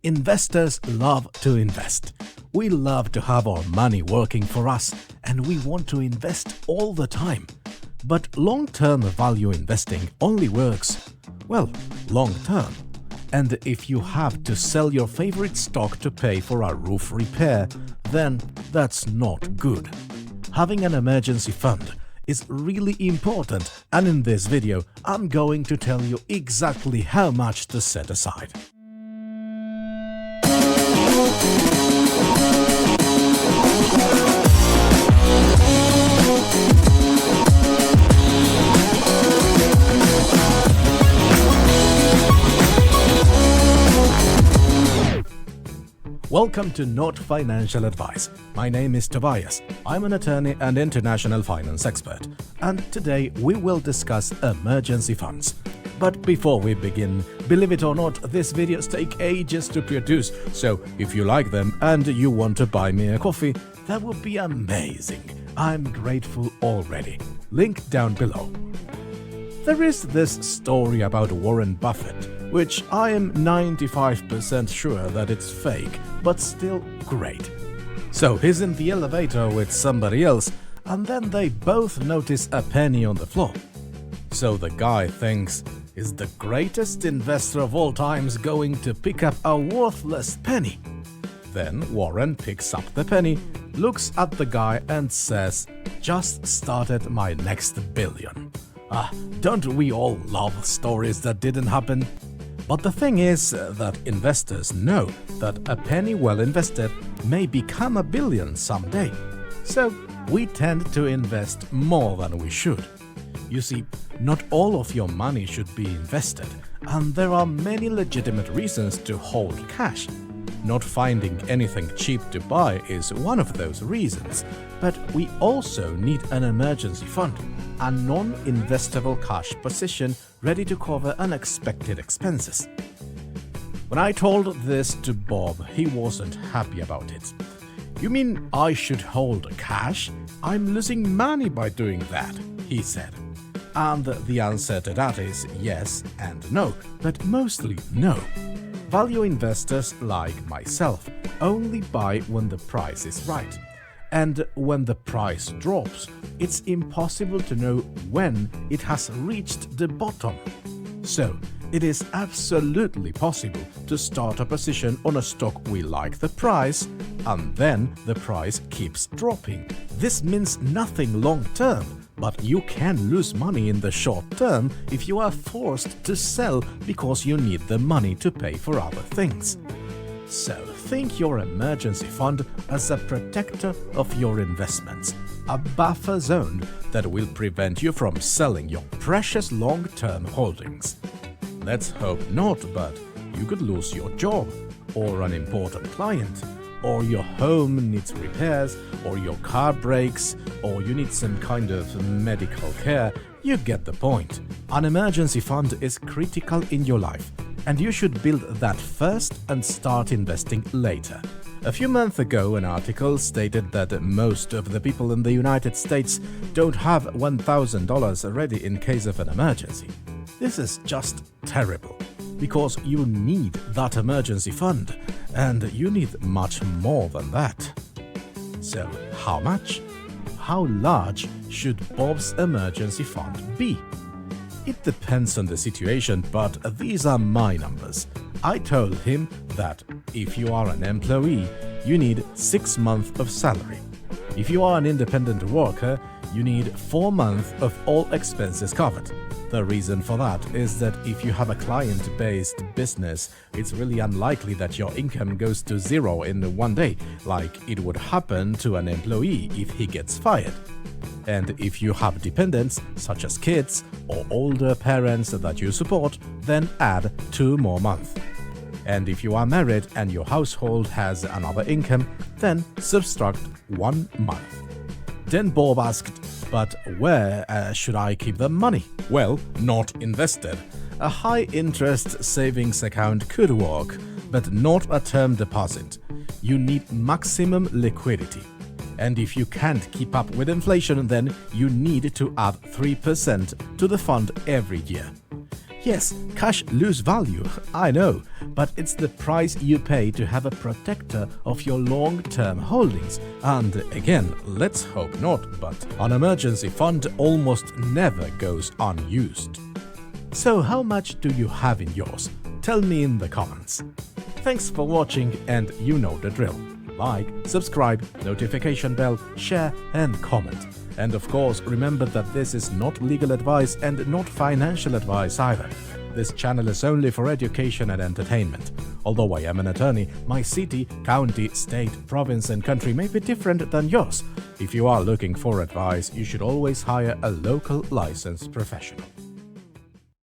Investors love to invest. We love to have our money working for us, and we want to invest all the time. But long-term value investing only works, well, long-term. And if you have to sell your favorite stock to pay for a roof repair, then that's not good. Having an emergency fund is really important, and in this video, I'm going to tell you exactly how much to set aside. Welcome to Not Financial Advice. My name is Tobias. I'm an attorney and international finance expert, and today we will discuss emergency funds. But before we begin, believe it or not, these videos take ages to produce, so if you like them and you want to buy me a coffee, that would be amazing. I'm grateful already. Link down below. There is this story about Warren Buffett, which I am 95% sure that it's fake, but still great. So he's in the elevator with somebody else, and then they both notice a penny on the floor. So the guy thinks, is the greatest investor of all times going to pick up a worthless penny? Then Warren picks up the penny, looks at the guy and says, "Just started my next billion." Don't we all love stories that didn't happen? But the thing is that investors know that a penny well invested may become a billion someday. So we tend to invest more than we should. You see, not all of your money should be invested, and there are many legitimate reasons to hold cash. Not finding anything cheap to buy is one of those reasons, but we also need an emergency fund, a non-investable cash position ready to cover unexpected expenses. When I told this to Bob, he wasn't happy about it. "You mean I should hold cash? I'm losing money by doing that," he said. And the answer to that is yes and no, but mostly no. Value investors like myself only buy when the price is right. And when the price drops, it's impossible to know when it has reached the bottom. So, it is absolutely possible to start a position on a stock we like the price, and then the price keeps dropping. This means nothing long term, but you can lose money in the short term if you are forced to sell because you need the money to pay for other things. So think your emergency fund as a protector of your investments, a buffer zone that will prevent you from selling your precious long-term holdings. Let's hope not, but you could lose your job, or an important client, or your home needs repairs, or your car breaks, or you need some kind of medical care. You get the point. An emergency fund is critical in your life, and you should build that first and start investing later. A few months ago, an article stated that most of the people in the United States don't have $1,000 ready in case of an emergency. This is just terrible, because you need that emergency fund, and you need much more than that. So, how much? How large should Bob's emergency fund be? It depends on the situation, but these are my numbers. I told him that if you are an employee, you need 6 months of salary. If you are an independent worker, you need 4 months of all expenses covered. The reason for that is that if you have a client-based business, it's really unlikely that your income goes to zero in one day, like it would happen to an employee if he gets fired. And if you have dependents, such as kids or older parents that you support, then add 2 more months. And if you are married and your household has another income, then subtract 1 month. Then Bob asked, "But where should I keep the money?" Well, not invested. A high-interest savings account could work, but not a term deposit. You need maximum liquidity. And if you can't keep up with inflation, then you need to add 3% to the fund every year. Yes, cash lose value, I know, but it's the price you pay to have a protector of your long-term holdings. And again, let's hope not, but an emergency fund almost never goes unused. So how much do you have in yours? Tell me in the comments. Thanks for watching, and you know the drill. Like, subscribe, notification bell, share and comment. And of course, remember that this is not legal advice and not financial advice either. This channel is only for education and entertainment. Although I am an attorney, my city, county, state, province and country may be different than yours. If you are looking for advice, you should always hire a local licensed professional.